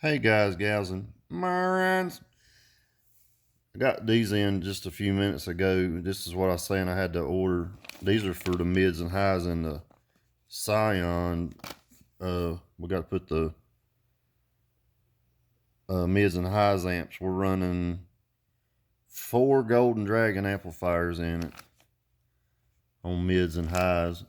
Hey guys, gals, and Marines. I got these in just a few minutes ago. This is what I was saying I had to order. These are for the mids and highs in the Scion. We got to put the mids and highs amps. We're running 4 Golden Dragon amplifiers in it on mids and highs.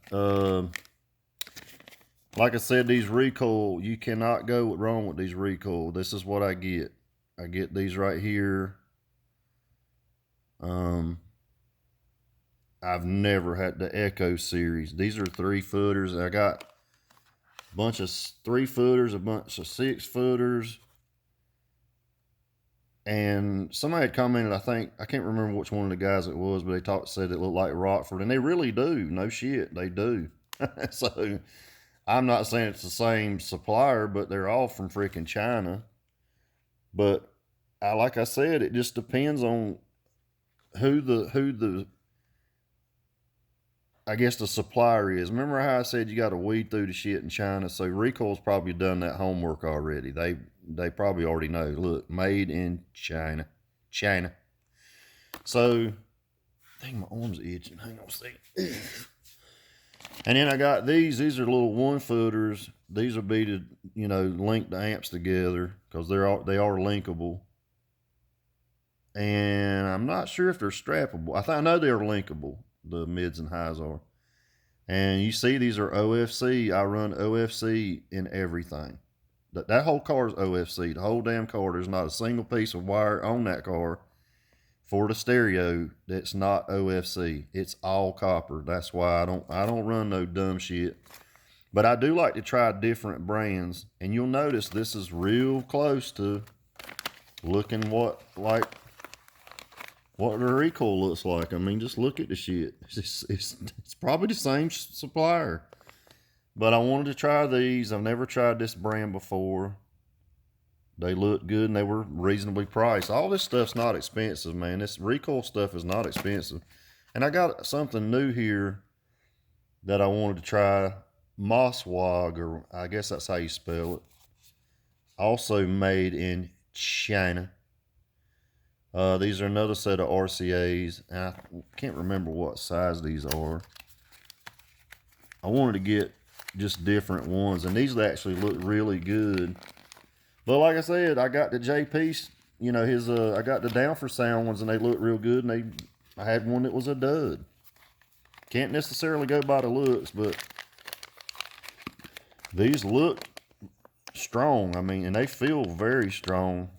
Like I said, these recoil, you cannot go wrong with these recoil. This is what I get. I get these right here. I've never had the Echo series. These are 3-footers. I got a bunch of 3-footers, a bunch of 6-footers. And somebody had commented, I can't remember which one of the guys it was, but they said it looked like Rockford. And they really do. No shit, they do. So I'm not saying it's the same supplier, but they're all from freaking China. But like I said, it just depends on who the I guess the supplier is. Remember how I said you got to weed through the shit in China? So Recoil's probably done that homework already. They probably already know. Look, made in China. So, dang, my arm's itching. Hang on a second. And then I got these. These are little 1-footers. These will be to, link the amps together because they are linkable. And I'm not sure if they're strappable. I know they're linkable. The mids and highs are. And you see these are OFC. I run OFC in everything. That whole car is OFC. The whole damn car. There's not a single piece of wire on that car for the stereo that's not OFC. It's all copper. That's why I don't run no dumb shit. But I do like to try different brands. And you'll notice this is real close to looking what the recoil looks like. I mean, just look at the shit. It's probably the same supplier. But I wanted to try these. I've never tried this brand before. They look good and they were reasonably priced. All this stuff's not expensive, man. This recoil stuff is not expensive. And I got something new here that I wanted to try. Mosswag, or I guess that's how you spell it. Also made in China. These are another set of RCAs, and I can't remember what size these are. I wanted to get just different ones, and these actually look really good. But like I said, I got the JP, I got the Down for Sound ones, and they look real good. And I had one that was a dud. Can't necessarily go by the looks, but these look strong. I mean, and they feel very strong.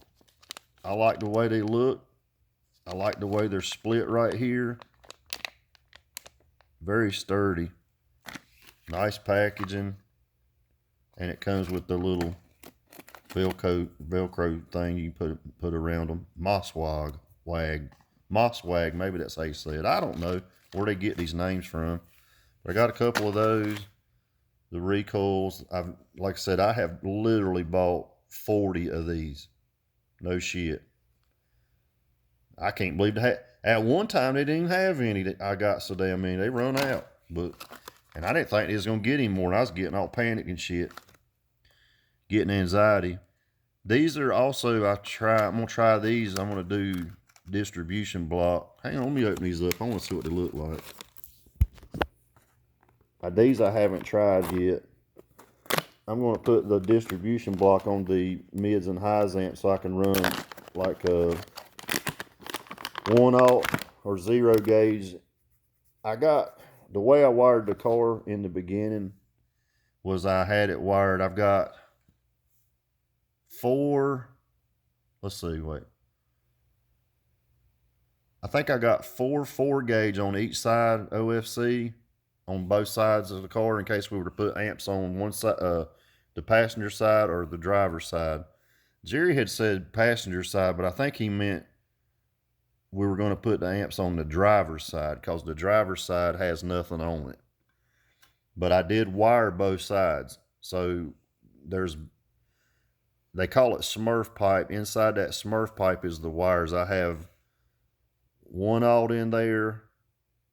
I like the way they look. I like the way they're split right here. Very sturdy. Nice packaging. And it comes with the little Velcro thing you put around them. Mosswag, maybe that's how you say it. I don't know where they get these names from. But I got a couple of those. The recoils. Like I said, I have literally bought 40 of these. No shit. I can't believe at one time they didn't even have any that I got so damn many. They run out. And I didn't think they was gonna get any more, and I was getting all panic and shit. Getting anxiety. These are also I'm gonna try these. I'm gonna do distribution block. Hang on, let me open these up. I wanna see what they look like. These I haven't tried yet. I'm going to put the distribution block on the mids and highs amp so I can run like a 1-aught or 0 gauge. The way I wired the car in the beginning was I had it wired. I've got 4, let's see, wait. I think I got 4 gauge on each side OFC on both sides of the car in case we were to put amps on one side, the passenger side or the driver's side. Jerry had said passenger side, but I think he meant we were going to put the amps on the driver's side because the driver's side has nothing on it. But I did wire both sides. So they call it Smurf pipe. Inside that Smurf pipe is the wires. I have 1-aught in there.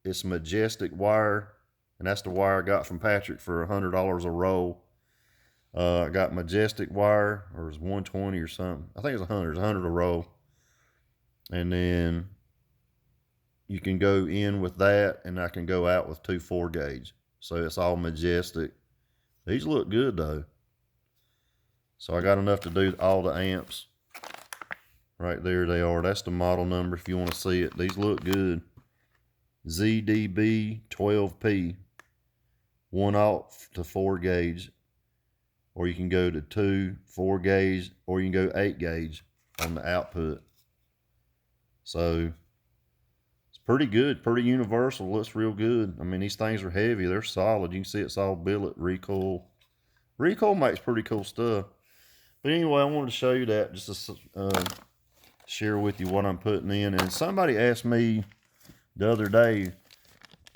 It's Majestic wire. And that's the wire I got from Patrick for $100 a roll. I got Majestic wire, or it's 120 or something. I think it's 100. It's 100 a roll. And then you can go in with that, and I can go out with 2 4-gauge. So it's all Majestic. These look good though. So I got enough to do all the amps. Right there they are. That's the model number if you want to see it. These look good. ZDB 12P. 1/0 to 4-gauge. Or you can go to 2 4-gauge, or you can go 8-gauge on the output. So it's pretty good, pretty universal. Looks real good. I mean, these things are heavy. They're solid. You can see it's all billet recoil. Recoil makes pretty cool stuff. But anyway, I wanted to show you that just to share with you what I'm putting in. And somebody asked me the other day,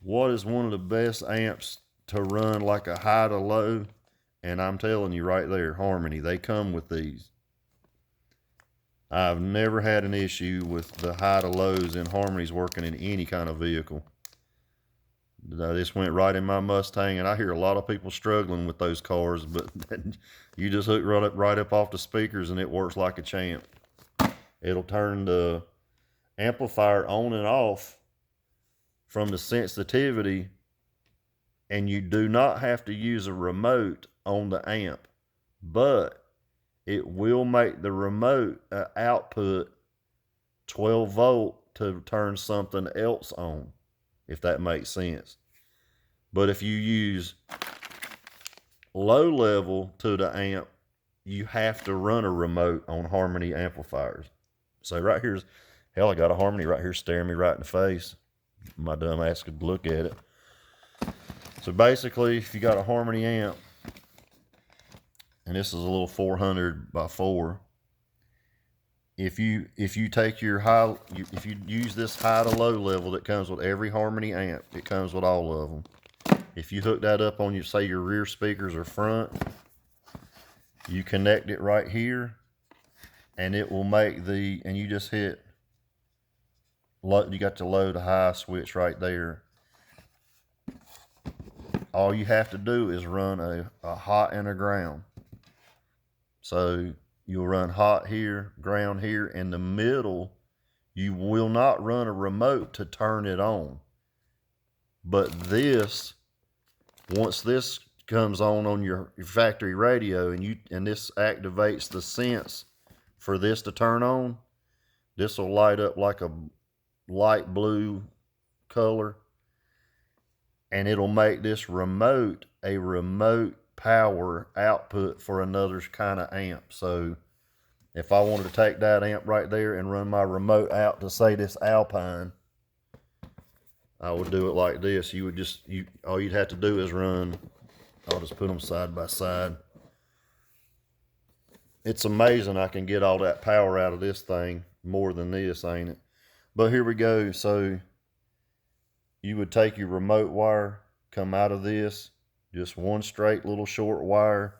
what is one of the best amps to run like a high to low? And I'm telling you right there, Harmony, they come with these. I've never had an issue with the high to lows in Harmony's working in any kind of vehicle. This went right in my Mustang, and I hear a lot of people struggling with those cars, but you just hook right up off the speakers and it works like a champ. It'll turn the amplifier on and off from the sensitivity, and you do not have to use a remote on the amp, but it will make the remote output 12 volt to turn something else on, if that makes sense. But if you use low level to the amp, you have to run a remote on Harmony amplifiers. So right here's, hell, I got a Harmony right here staring me right in the face. My dumb ass could look at it. So basically, if you got a Harmony amp, and this is a little 400 by 4, if you take your if you use this high to low level that comes with every Harmony amp, it comes with all of them. If you hook that up on your, say, your rear speakers or front, you connect it right here, and it will make the, and you just hit low, you got the low to high switch right there. All you have to do is run a hot and a ground. So you'll run hot here, ground here. In the middle, you will not run a remote to turn it on. But this, once this comes on your factory radio, and this activates the sense for this to turn on, this will light up like a light blue color, and it'll make this remote a remote power output for another kind of amp. So if I wanted to take that amp right there and run my remote out to, say, this Alpine, I would do it like this. You would just, all you'd have to do is run, I'll just put them side by side. It's amazing I can get all that power out of this thing more than this, ain't it? But here we go. So you would take your remote wire, come out of this, just one straight little short wire,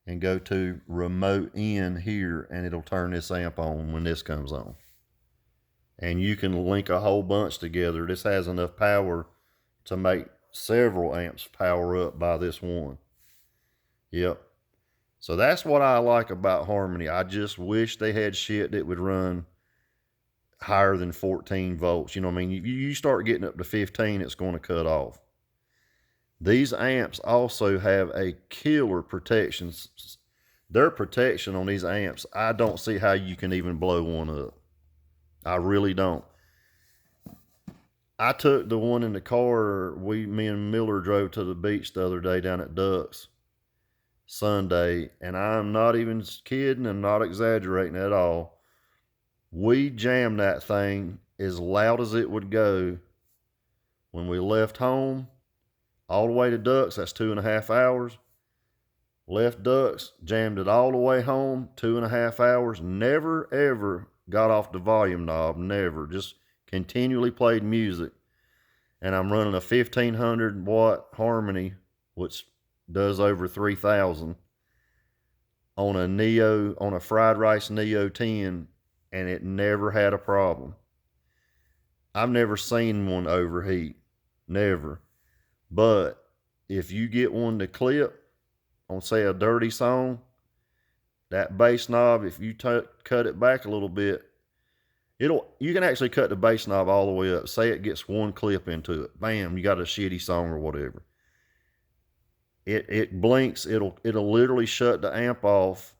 and go to remote in here, and it'll turn this amp on when this comes on. And you can link a whole bunch together. This has enough power to make several amps power up by this one. Yep. So that's what I like about Harmony. I just wish they had shit that would run higher than 14 volts. You know what I mean? You start getting up to 15, it's going to cut off. These amps also have a killer protection. Their protection on these amps, I don't see how you can even blow one up. I really don't. I took the one in the car, me and Miller drove to the beach the other day down at Ducks Sunday, and I'm not even kidding and not exaggerating at all. We jammed that thing as loud as it would go when we left home. All the way to Ducks, that's 2.5 hours. Left Ducks, jammed it all the way home, 2.5 hours. Never, ever got off the volume knob, never. Just continually played music. And I'm running a 1500 watt Harmony, which does over 3,000, on a fried rice Neo 10, and it never had a problem. I've never seen one overheat, never. But if you get one to clip, on say a dirty song, that bass knob, if you cut it back a little bit, you can actually cut the bass knob all the way up. Say it gets one clip into it. Bam, you got a shitty song or whatever. It blinks, it'll literally shut the amp off,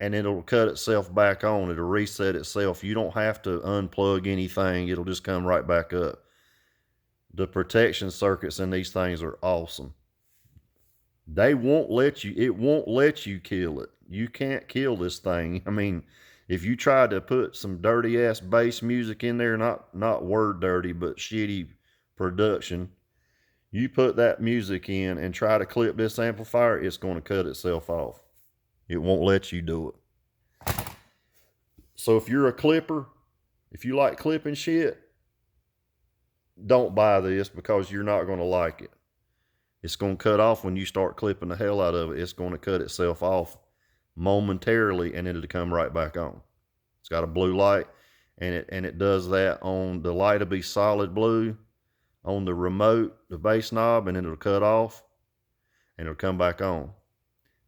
and it'll cut itself back on. It'll reset itself. You don't have to unplug anything. It'll just come right back up. The protection circuits in these things are awesome. It won't let you kill it. You can't kill this thing. I mean, if you try to put some dirty ass bass music in there, not word dirty, but shitty production, you put that music in and try to clip this amplifier, it's going to cut itself off. It won't let you do it. So if you're a clipper, if you like clipping shit, don't buy this, because you're not going to like it. It's going to cut off when you start clipping the hell out of it. It's going to cut itself off momentarily, and it'll come right back on. It's got a blue light, and it does that on the light. Will be solid blue on the remote, the bass knob, and then it'll cut off, and it'll come back on.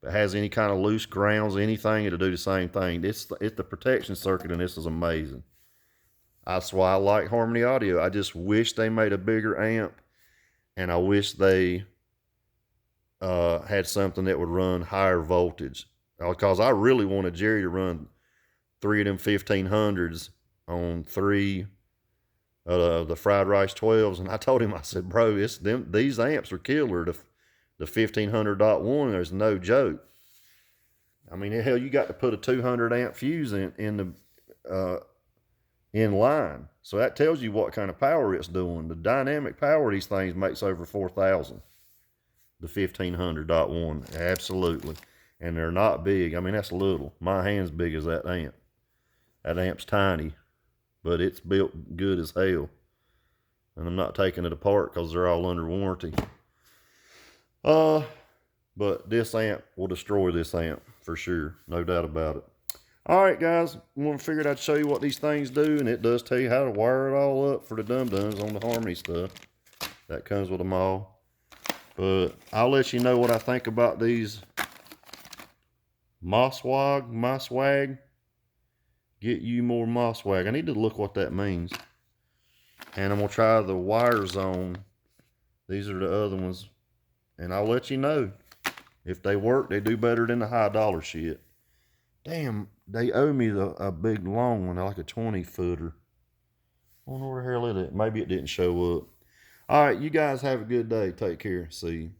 If it has any kind of loose grounds, anything, it'll do the same thing. It's the protection circuit, and this is amazing. That's why I like Harmony Audio. I just wish they made a bigger amp, and I wish they had something that would run higher voltage, because I really wanted Jerry to run 3 of them 1500s on 3 the fried rice 12s, and I told him, I said, bro, these amps are killer. The 1500.1 is no joke. I mean, hell, you got to put a 200 amp fuse in line, so that tells you what kind of power it's doing. The dynamic power of these things makes over 4,000. The 1500.1, absolutely. And they're not big. I mean, that's little. My hand's big as that amp. That amp's tiny, but it's built good as hell. And I'm not taking it apart because they're all under warranty. But this amp will destroy this amp for sure. No doubt about it. All right, guys. I figured I'd show you what these things do, and it does tell you how to wire it all up for the dum-dums on the Harmony stuff. That comes with them all. But I'll let you know what I think about these Mosswag. Get you more Mosswag. I need to look what that means. And I'm going to try the Wire Zone. These are the other ones. And I'll let you know. If they work, they do better than the high dollar shit. Damn, they owe me a big long one, like a 20-footer. I wonder where the hell it is. Maybe it didn't show up. All right, you guys have a good day. Take care. See you.